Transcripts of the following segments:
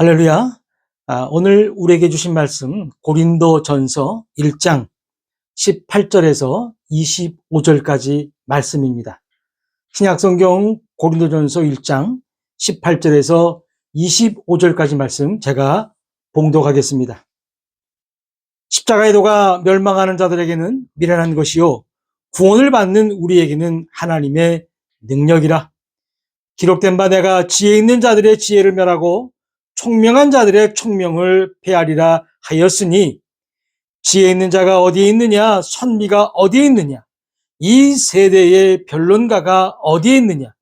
할렐루야. 오늘 우리에게 주신 말씀 고린도전서 1장 18절에서 25절까지 말씀입니다. 신약성경 고린도전서 1장 18절에서 25절까지 말씀 제가 봉독하겠습니다. 십자가의 도가 멸망하는 자들에게는 미련한 것이요 구원을 받는 우리에게는 하나님의 능력이라. 기록된 바 내가 지혜 있는 자들의 지혜를 멸하고 총명한 자들의 총명을 폐하리라 하였으니, 지혜 있는 자가 어디에 있느냐, 선미가 어디에 있느냐, 이 세대의 변론가가 어디에 있느냐,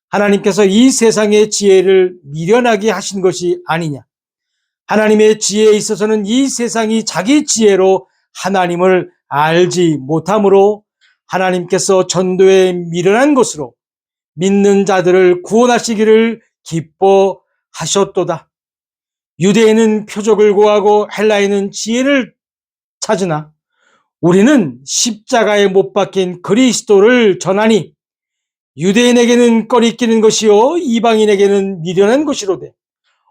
하나님께서 이 세상의 지혜를 미련하게 하신 것이 아니냐, 하나님의 지혜에 있어서는 이 세상이 자기 지혜로 하나님을 알지 못하므로 하나님께서 전도에 미련한 것으로 믿는 자들을 구원하시기를 기뻐하셨도다. 유대인은 표적을 구하고 헬라인은 지혜를 찾으나 우리는 십자가에 못 박힌 그리스도를 전하니, 유대인에게는 꺼리끼는 것이요 이방인에게는 미련한 것이로되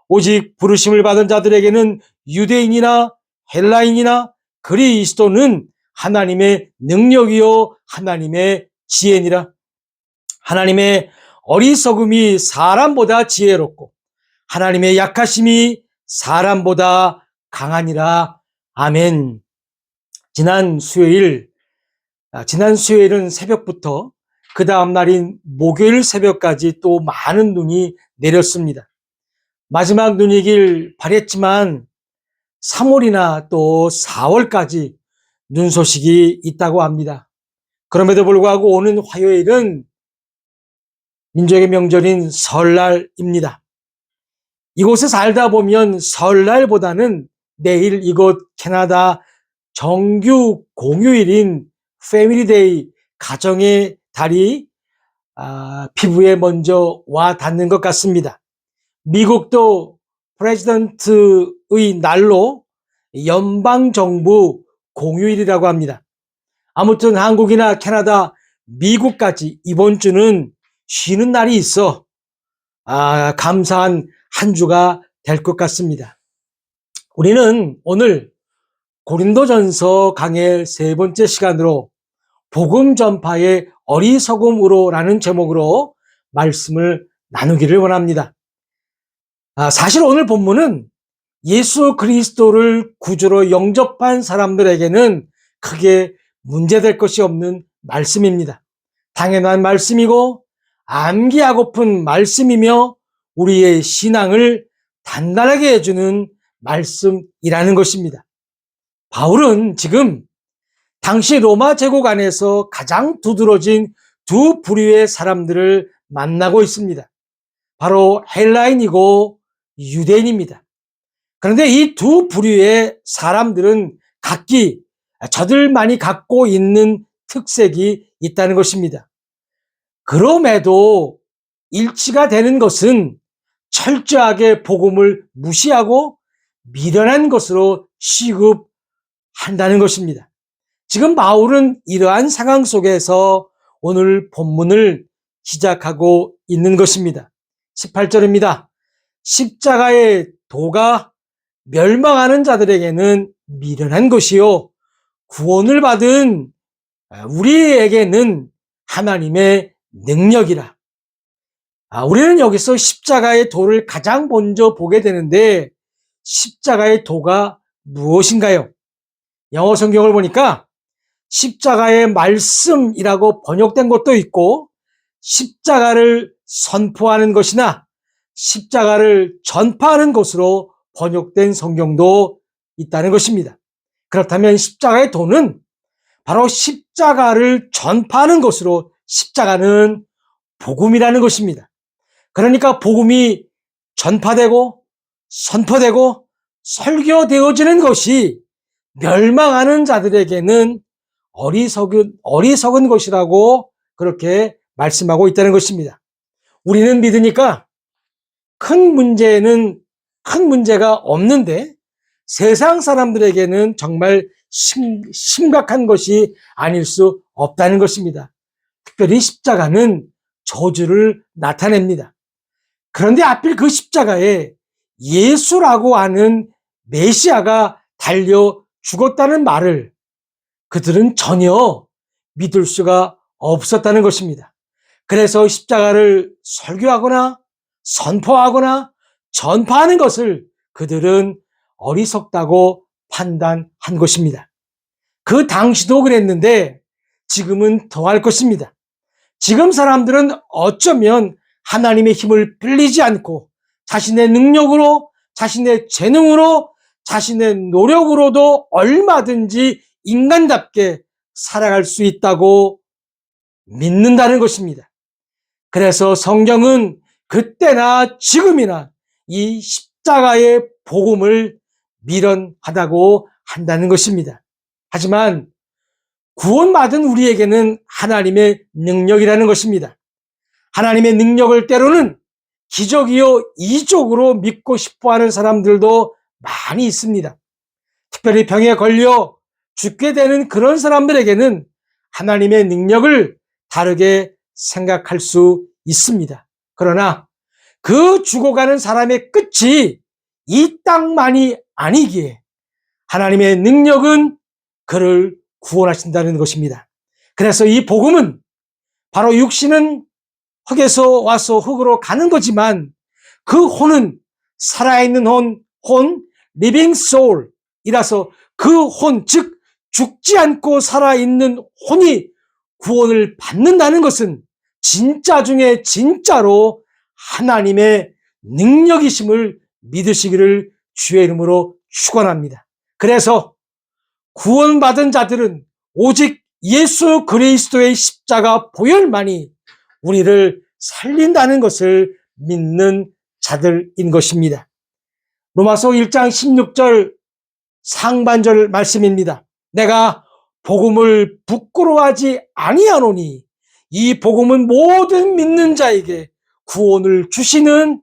오직 부르심을 받은 자들에게는 유대인이나 헬라인이나 그리스도는 하나님의 능력이요 하나님의 지혜니라. 하나님의 어리석음이 사람보다 지혜롭고 하나님의 약하심이 사람보다 강하니라. 아멘. 지난 수요일은 새벽부터 그 다음 날인 목요일 새벽까지 또 많은 눈이 내렸습니다. 마지막 눈이길 바랬지만 3월이나 또 4월까지 눈 소식이 있다고 합니다. 그럼에도 불구하고 오는 화요일은 민족의 명절인 설날입니다. 이곳에 살다 보면 설날보다는 내일 이곳 캐나다 정규 공휴일인 패밀리데이, 가정의 달이 피부에 먼저 와 닿는 것 같습니다. 미국도 프레지던트의 날로 연방정부 공휴일이라고 합니다. 아무튼 한국이나 캐나다, 미국까지 이번 주는 쉬는 날이 있어 감사한 한 주가 될 것 같습니다. 우리는 오늘 고린도전서 강의 세 번째 시간으로 복음 전파의 어리석음으로라는 제목으로 말씀을 나누기를 원합니다. 사실 오늘 본문은 예수 그리스도를 구주로 영접한 사람들에게는 크게 문제될 것이 없는 말씀입니다. 당연한 말씀이고 암기하고픈 말씀이며 우리의 신앙을 단단하게 해주는 말씀이라는 것입니다. 바울은 지금 당시 로마 제국 안에서 가장 두드러진 두 부류의 사람들을 만나고 있습니다. 바로 헬라인이고 유대인입니다. 그런데 이 두 부류의 사람들은 각기 저들만이 갖고 있는 특색이 있다는 것입니다. 그럼에도 일치가 되는 것은 철저하게 복음을 무시하고 미련한 것으로 취급한다는 것입니다. 지금 바울은 이러한 상황 속에서 오늘 본문을 시작하고 있는 것입니다. 18절입니다. 십자가의 도가 멸망하는 자들에게는 미련한 것이요 구원을 받은 우리에게는 하나님의 능력이라. 우리는 여기서 십자가의 도를 가장 먼저 보게 되는데, 십자가의 도가 무엇인가요? 영어 성경을 보니까 십자가의 말씀이라고 번역된 것도 있고, 십자가를 선포하는 것이나 십자가를 전파하는 것으로 번역된 성경도 있다는 것입니다. 그렇다면 십자가의 도는 바로 십자가를 전파하는 것으로, 십자가는 복음이라는 것입니다. 그러니까 복음이 전파되고 선포되고 설교되어지는 것이 멸망하는 자들에게는 어리석은 것이라고 그렇게 말씀하고 있다는 것입니다. 우리는 믿으니까 큰 문제가 없는데 세상 사람들에게는 정말 심각한 것이 아닐 수 없다는 것입니다. 특별히 십자가는 저주를 나타냅니다. 그런데 하필 그 십자가에 예수라고 하는 메시아가 달려 죽었다는 말을 그들은 전혀 믿을 수가 없었다는 것입니다. 그래서 십자가를 설교하거나 선포하거나 전파하는 것을 그들은 어리석다고 판단한 것입니다. 그 당시도 그랬는데 지금은 더할 것입니다. 지금 사람들은 어쩌면 하나님의 힘을 빌리지 않고 자신의 능력으로, 자신의 재능으로, 자신의 노력으로도 얼마든지 인간답게 살아갈 수 있다고 믿는다는 것입니다. 그래서 성경은 그때나 지금이나 이 십자가의 복음을 미련하다고 한다는 것입니다. 하지만 구원받은 우리에게는 하나님의 능력이라는 것입니다. 하나님의 능력을 때로는 기적이요 이적으로 믿고 싶어하는 사람들도 많이 있습니다. 특별히 병에 걸려 죽게 되는 그런 사람들에게는 하나님의 능력을 다르게 생각할 수 있습니다. 그러나 그 죽어가는 사람의 끝이 이 땅만이 아니기에 하나님의 능력은 그를 구원하신다는 것입니다. 그래서 이 복음은 바로 육신은 흙에서 와서 흙으로 가는 거지만 그 혼은 살아있는 혼, living soul이라서 그 혼, 즉 죽지 않고 살아있는 혼이 구원을 받는다는 것은 진짜 중에 진짜로 하나님의 능력이심을 믿으시기를 주의 이름으로 축원합니다. 그래서 구원받은 자들은 오직 예수 그리스도의 십자가 보혈만이 우리를 살린다는 것을 믿는 자들인 것입니다. 로마서 1장 16절 상반절 말씀입니다. 내가 복음을 부끄러워하지 아니하노니 이 복음은 모든 믿는 자에게 구원을 주시는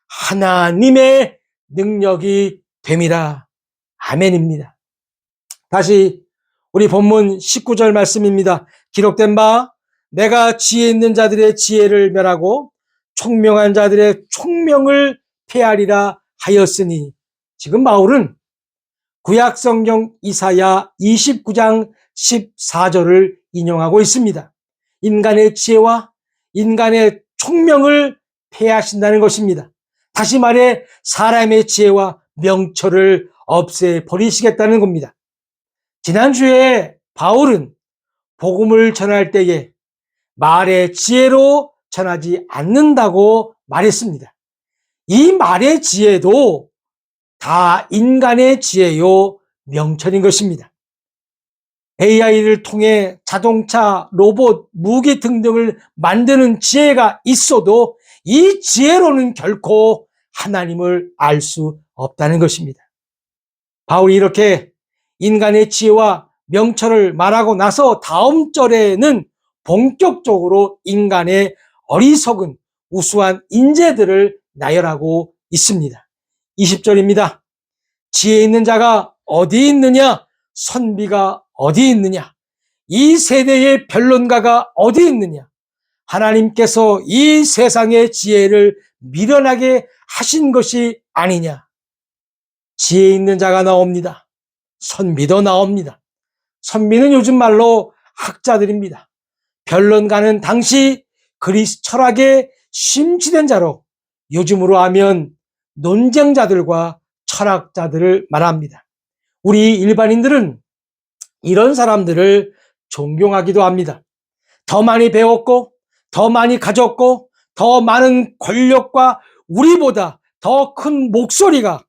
하나님의 능력이 됨이라. 아멘입니다. 다시 우리 본문 19절 말씀입니다. 기록된 바 내가 지혜 있는 자들의 지혜를 멸하고 총명한 자들의 총명을 폐하리라 하였으니, 지금 바울은 구약성경 이사야 29장 14절을 인용하고 있습니다. 인간의 지혜와 인간의 총명을 폐하신다는 것입니다. 다시 말해 사람의 지혜와 명철을 없애버리시겠다는 겁니다. 지난주에 바울은 복음을 전할 때에 말의 지혜로 전하지 않는다고 말했습니다. 이 말의 지혜도 다 인간의 지혜요 명철인 것입니다. AI를 통해 자동차, 로봇, 무기 등등을 만드는 지혜가 있어도 이 지혜로는 결코 하나님을 알 수 없다는 것입니다. 바울이 이렇게 인간의 지혜와 명철을 말하고 나서 다음 절에는 본격적으로 인간의 어리석은 우수한 인재들을 나열하고 있습니다. 20절입니다. 지혜 있는 자가 어디 있느냐? 선비가 어디 있느냐? 이 세대의 변론가가 어디 있느냐? 하나님께서 이 세상의 지혜를 미련하게 하신 것이 아니냐? 지혜 있는 자가 나옵니다. 선비도 나옵니다. 선비는 요즘 말로 학자들입니다. 변론가는 당시 그리스 철학에 심취된 자로 요즘으로 하면 논쟁자들과 철학자들을 말합니다. 우리 일반인들은 이런 사람들을 존경하기도 합니다. 더 많이 배웠고 더 많이 가졌고 더 많은 권력과 우리보다 더 큰 목소리가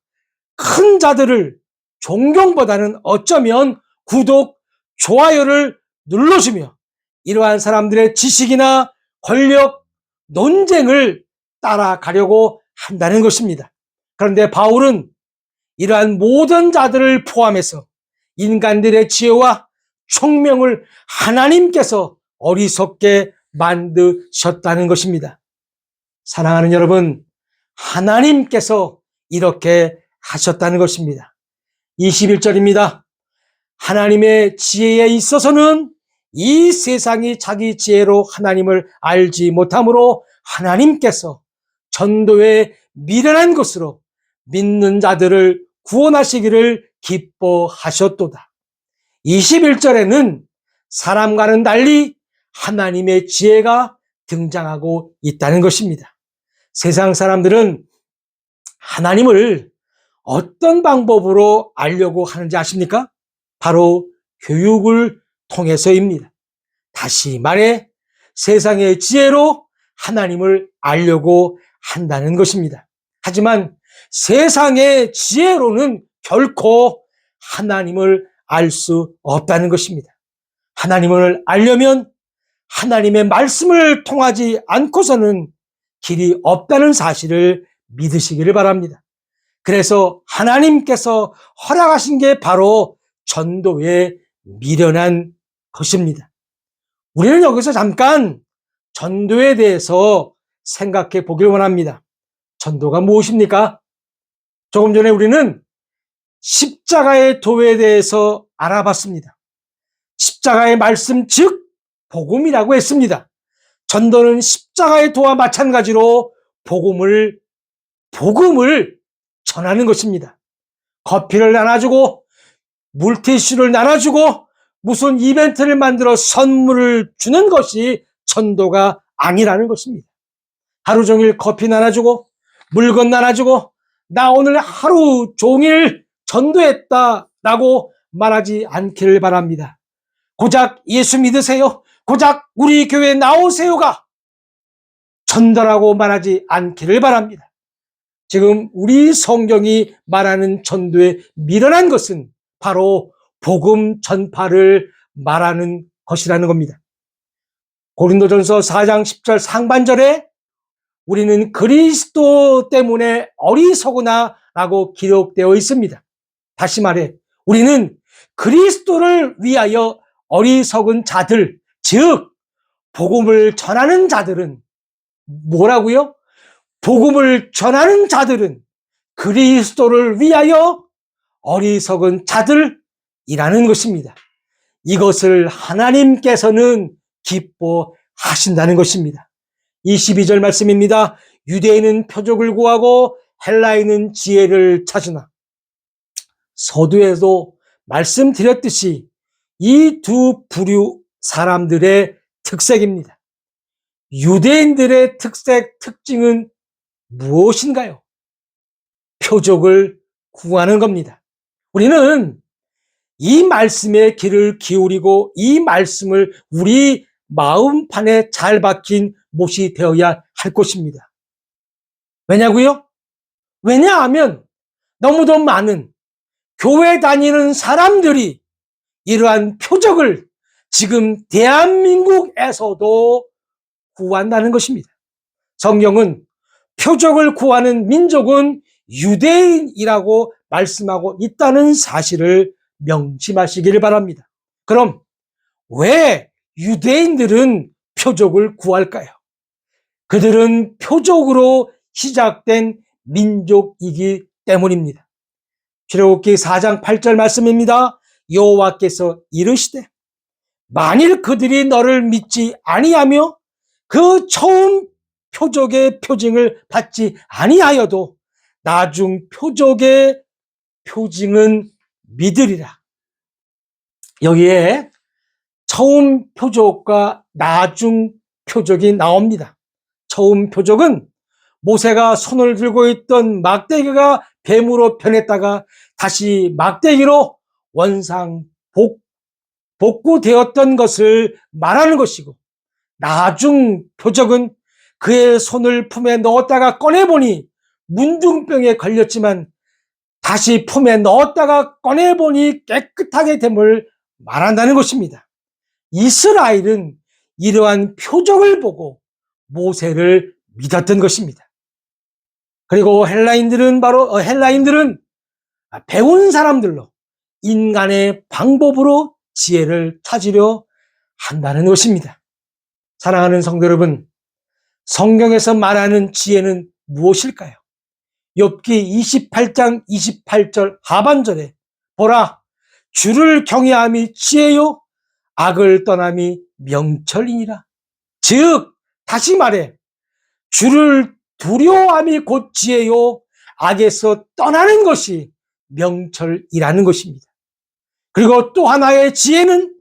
큰 자들을 존경보다는 어쩌면 구독, 좋아요를 눌러주며 이러한 사람들의 지식이나 권력, 논쟁을 따라가려고 한다는 것입니다. 그런데 바울은 이러한 모든 자들을 포함해서 인간들의 지혜와 총명을 하나님께서 어리석게 만드셨다는 것입니다. 사랑하는 여러분, 하나님께서 이렇게 하셨다는 것입니다. 21절입니다. 하나님의 지혜에 있어서는 이 세상이 자기 지혜로 하나님을 알지 못하므로 하나님께서 전도에 미련한 것으로 믿는 자들을 구원하시기를 기뻐하셨도다. 21절에는 사람과는 달리 하나님의 지혜가 등장하고 있다는 것입니다. 세상 사람들은 하나님을 어떤 방법으로 알려고 하는지 아십니까? 바로 교육을 통해서입니다. 다시 말해 세상의 지혜로 하나님을 알려고 한다는 것입니다. 하지만 세상의 지혜로는 결코 하나님을 알 수 없다는 것입니다. 하나님을 알려면 하나님의 말씀을 통하지 않고서는 길이 없다는 사실을 믿으시기를 바랍니다. 그래서 하나님께서 허락하신 게 바로 전도에 미련한 것입니다. 우리는 여기서 잠깐 전도에 대해서 생각해 보길 원합니다. 전도가 무엇입니까? 조금 전에 우리는 십자가의 도에 대해서 알아봤습니다. 십자가의 말씀 즉 복음이라고 했습니다. 전도는 십자가의 도와 마찬가지로 복음을 전하는 것입니다. 커피를 나눠주고 물티슈를 나눠주고 무슨 이벤트를 만들어 선물을 주는 것이 전도가 아니라는 것입니다. 하루 종일 커피 나눠주고 물건 나눠주고 나 오늘 하루 종일 전도했다라고 말하지 않기를 바랍니다. 고작 예수 믿으세요, 고작 우리 교회 나오세요가 전도라고 말하지 않기를 바랍니다. 지금 우리 성경이 말하는 전도에 미련한 것은 바로 복음 전파를 말하는 것이라는 겁니다. 고린도전서 4장 10절 상반절에 우리는 그리스도 때문에 어리석으나라고 기록되어 있습니다. 다시 말해 우리는 그리스도를 위하여 어리석은 자들, 즉 복음을 전하는 자들은 뭐라고요? 복음을 전하는 자들은 그리스도를 위하여 어리석은 자들이라는 것입니다. 이것을 하나님께서는 기뻐하신다는 것입니다. 22절 말씀입니다. 유대인은 표적을 구하고 헬라인은 지혜를 찾으나. 서두에도 말씀드렸듯이 이 두 부류 사람들의 특색입니다. 유대인들의 특징은 무엇인가요? 표적을 구하는 겁니다. 우리는 이 말씀에 귀를 기울이고 이 말씀을 우리 마음판에 잘 박힌 못이 되어야 할 것입니다. 왜냐고요? 왜냐하면 너무도 많은 교회 다니는 사람들이 이러한 표적을 지금 대한민국에서도 구한다는 것입니다. 성경은 표적을 구하는 민족은 유대인이라고 말씀하고 있다는 사실을 명심하시기를 바랍니다. 그럼 왜 유대인들은 표적을 구할까요? 그들은 표적으로 시작된 민족이기 때문입니다. 출애굽기 4장 8절 말씀입니다. 여호와께서 이르시되 만일 그들이 너를 믿지 아니하며 그 처음 표적의 표징을 받지 아니하여도 나중 표적의 표징은 믿으리라. 여기에 처음 표적과 나중 표적이 나옵니다. 처음 표적은 모세가 손을 들고 있던 막대기가 뱀으로 변했다가 다시 막대기로 복구되었던 것을 말하는 것이고, 나중 표적은 그의 손을 품에 넣었다가 꺼내보니 문둥병에 걸렸지만 다시 품에 넣었다가 꺼내보니 깨끗하게 됨을 말한다는 것입니다. 이스라엘은 이러한 표적을 보고 모세를 믿었던 것입니다. 그리고 헬라인들은 배운 사람들로 인간의 방법으로 지혜를 찾으려 한다는 것입니다. 사랑하는 성도 여러분, 성경에서 말하는 지혜는 무엇일까요? 욥기 28장 28절 하반절에 보라, 주를 경외함이 지혜요 악을 떠남이 명철이니라. 즉 다시 말해 주를 두려워함이 곧 지혜요 악에서 떠나는 것이 명철이라는 것입니다. 그리고 또 하나의 지혜는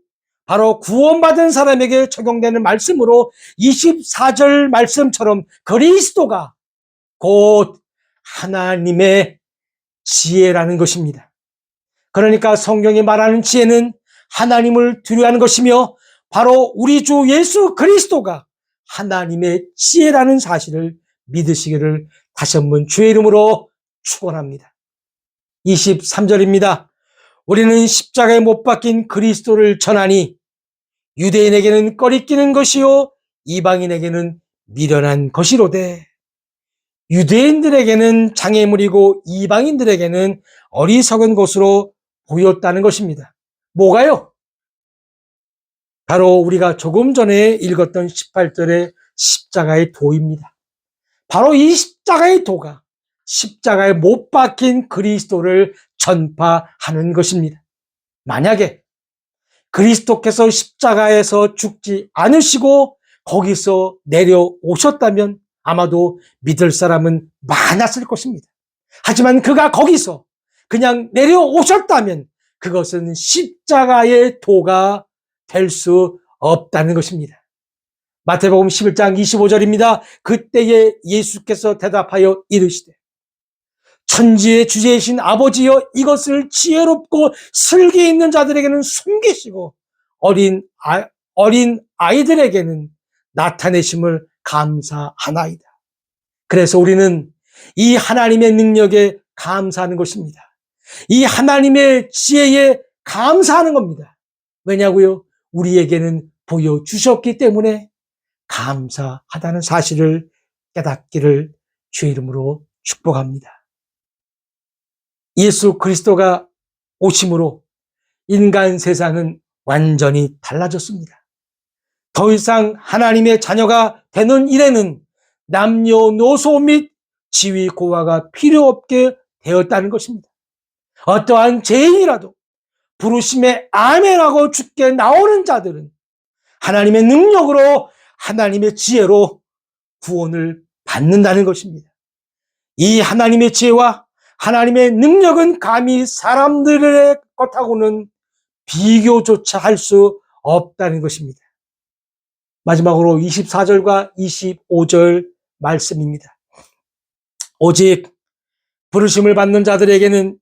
바로 구원받은 사람에게 적용되는 말씀으로 24절 말씀처럼 그리스도가 곧 하나님의 지혜라는 것입니다. 그러니까 성경이 말하는 지혜는 하나님을 두려워하는 것이며 바로 우리 주 예수 그리스도가 하나님의 지혜라는 사실을 믿으시기를 다시 한번 주의 이름으로 축원합니다. 23절입니다. 우리는 십자가에 못 박힌 그리스도를 전하니 유대인에게는 꺼리끼는 것이요 이방인에게는 미련한 것이로되 유대인들에게는 장애물이고 이방인들에게는 어리석은 것으로 보였다는 것입니다. 뭐가요? 바로 우리가 조금 전에 읽었던 18절의 십자가의 도입니다. 바로 이 십자가의 도가 십자가에 못 박힌 그리스도를 전파하는 것입니다. 만약에 그리스도께서 십자가에서 죽지 않으시고 거기서 내려오셨다면 아마도 믿을 사람은 많았을 것입니다. 하지만 그가 거기서 그냥 내려오셨다면 그것은 십자가의 도가 될 수 없다는 것입니다. 마태복음 11장 25절입니다. 그때에 예수께서 대답하여 이르시되 천지의 주제이신 아버지여 이것을 지혜롭고 슬기 있는 자들에게는 숨기시고 어린 아이들에게는 나타내심을 감사하나이다. 그래서 우리는 이 하나님의 능력에 감사하는 것입니다. 이 하나님의 지혜에 감사하는 겁니다. 왜냐고요? 우리에게는 보여주셨기 때문에 감사하다는 사실을 깨닫기를 주의 이름으로 축복합니다. 예수 그리스도가 오심으로 인간 세상은 완전히 달라졌습니다. 더 이상 하나님의 자녀가 되는 일에는 남녀노소 및 지위 고하가 필요 없게 되었다는 것입니다. 어떠한 죄인이라도 부르심에 아멘하고 주께 나오는 자들은 하나님의 능력으로 하나님의 지혜로 구원을 받는다는 것입니다. 이 하나님의 지혜와 하나님의 능력은 감히 사람들의 것하고는 비교조차 할 수 없다는 것입니다. 마지막으로 24절과 25절 말씀입니다. 오직 부르심을 받는 자들에게는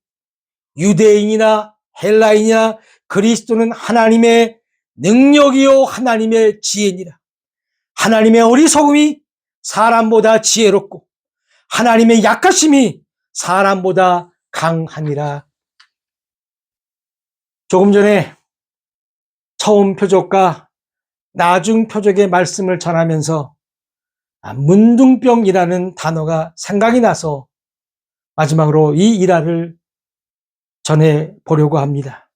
유대인이나 헬라인이나 그리스도는 하나님의 능력이요 하나님의 지혜니라. 하나님의 어리석음이 사람보다 지혜롭고 하나님의 약하심이 사람보다 강하니라. 조금 전에 처음 표적과 나중 표적의 말씀을 전하면서 문둥병이라는 단어가 생각이 나서 마지막으로 이 일화를 전해보려고 합니다.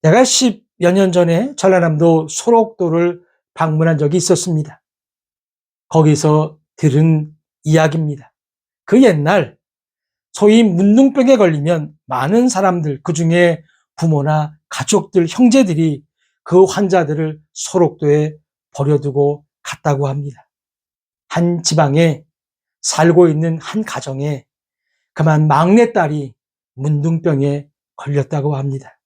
내가 10여 년 전에 전라남도 소록도를 방문한 적이 있었습니다. 거기서 들은 이야기입니다. 그 옛날 소위 문둥병에 걸리면 많은 사람들, 그중에 부모나 가족들, 형제들이 그 환자들을 소록도에 버려두고 갔다고 합니다. 한 지방에 살고 있는 한 가정에 그만 막내딸이 문둥병에 걸렸다고 합니다.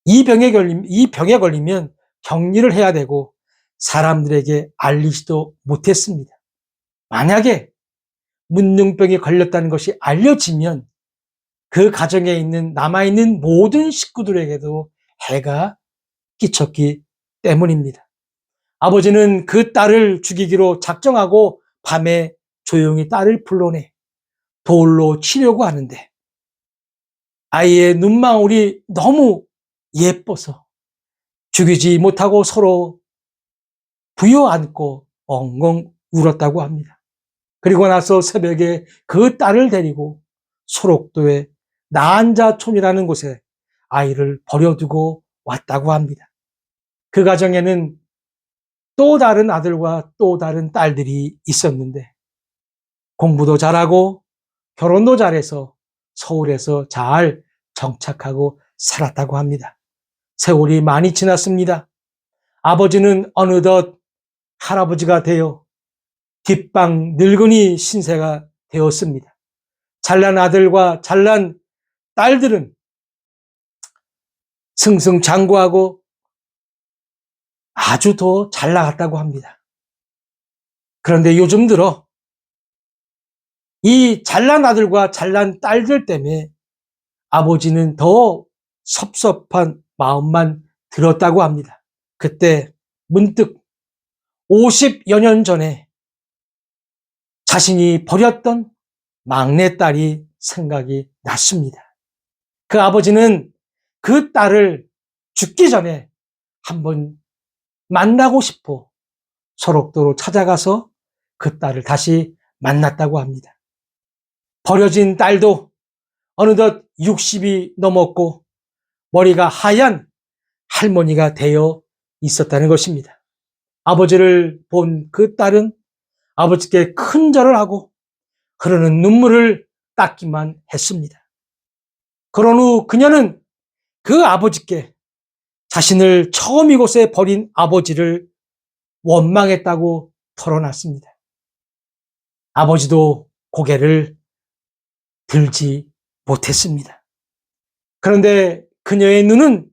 이 병에 걸리면 격리를 해야 되고 사람들에게 알리지도 못했습니다. 만약에 문둥병에 걸렸다는 것이 알려지면 그 가정에 있는 남아있는 모든 식구들에게도 해가 끼쳤기 때문입니다. 아버지는 그 딸을 죽이기로 작정하고 밤에 조용히 딸을 불러내 돌로 치려고 하는데 아이의 눈망울이 너무 예뻐서 죽이지 못하고 서로 부여안고 엉엉 울었다고 합니다. 그리고 나서 새벽에 그 딸을 데리고 소록도의 나안자촌이라는 곳에 아이를 버려두고 왔다고 합니다. 그 가정에는 또 다른 아들과 또 다른 딸들이 있었는데 공부도 잘하고 결혼도 잘해서 서울에서 잘 정착하고 살았다고 합니다. 세월이 많이 지났습니다. 아버지는 어느덧 할아버지가 되어 뒷방 늙은이 신세가 되었습니다. 잘난 아들과 잘난 딸들은 승승장구하고 아주 더 잘 나갔다고 합니다. 그런데 요즘 들어 이 잘난 아들과 잘난 딸들 때문에 아버지는 더 섭섭한 마음만 들었다고 합니다. 그때 문득 50여 년 전에 자신이 버렸던 막내딸이 생각이 났습니다. 그 아버지는 그 딸을 죽기 전에 한번 만나고 싶어 소록도로 찾아가서 그 딸을 다시 만났다고 합니다. 버려진 딸도 어느덧 60이 넘었고 머리가 하얀 할머니가 되어 있었다는 것입니다. 아버지를 본 그 딸은 아버지께 큰 절을 하고 흐르는 눈물을 닦기만 했습니다. 그런 후 그녀는 그 아버지께 자신을 처음 이곳에 버린 아버지를 원망했다고 털어놨습니다. 아버지도 고개를 들지 못했습니다. 그런데 그녀의 눈은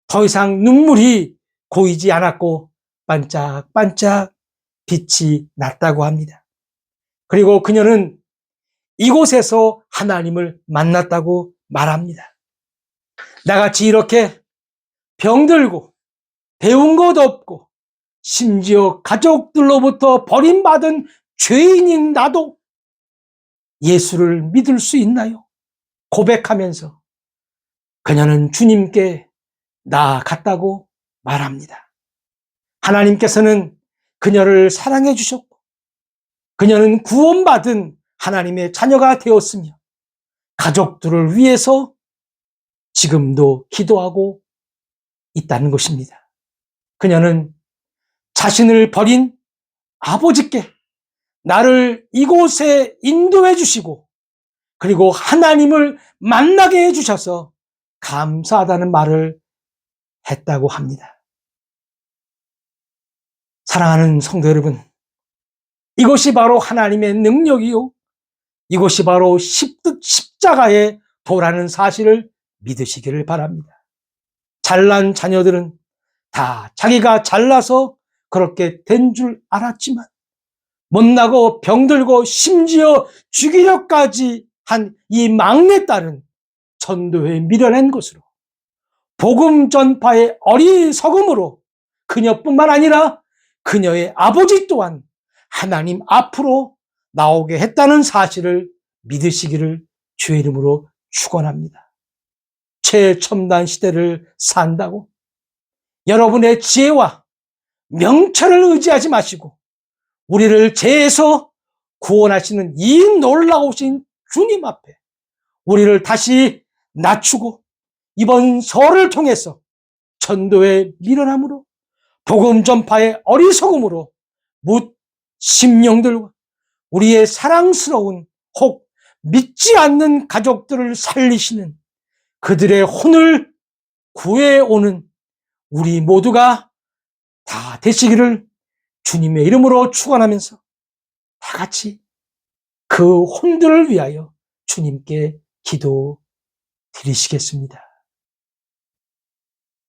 더 이상 눈물이 고이지 않았고 반짝반짝 빛이 났다고 합니다. 그리고 그녀는 이곳에서 하나님을 만났다고 말합니다. 나같이 이렇게 병들고 배운 것 없고 심지어 가족들로부터 버림받은 죄인인 나도 예수를 믿을 수 있나요? 고백하면서 그녀는 주님께 나아갔다고 말합니다. 하나님께서는 그녀를 사랑해 주셨고 그녀는 구원받은 하나님의 자녀가 되었으며 가족들을 위해서 지금도 기도하고 있다는 것입니다. 그녀는 자신을 버린 아버지께 나를 이곳에 인도해 주시고 그리고 하나님을 만나게 해 주셔서 감사하다는 말을 했다고 합니다. 사랑하는 성도 여러분, 이것이 바로 하나님의 능력이요, 이것이 바로 십자가의 도라는 사실을 믿으시기를 바랍니다. 잘난 자녀들은 다 자기가 잘나서 그렇게 된 줄 알았지만 못나고 병들고 심지어 죽이려까지 한 이 막내딸은 전도에 밀어낸 것으로 복음 전파의 어리석음으로 그녀뿐만 아니라 그녀의 아버지 또한 하나님 앞으로 나오게 했다는 사실을 믿으시기를 주의 이름으로 축원합니다. 최첨단 시대를 산다고 여러분의 지혜와 명철을 의지하지 마시고 우리를 죄에서 구원하시는 이 놀라우신 주님 앞에 우리를 다시 낮추고 이번 설을 통해서 전도의 미련함으로 복음 전파의 어리석음으로 묻 심령들과 우리의 사랑스러운 혹 믿지 않는 가족들을 살리시는 그들의 혼을 구해오는 우리 모두가 다 되시기를 주님의 이름으로 축원하면서 다 같이 그 혼들을 위하여 주님께 기도 드리시겠습니다.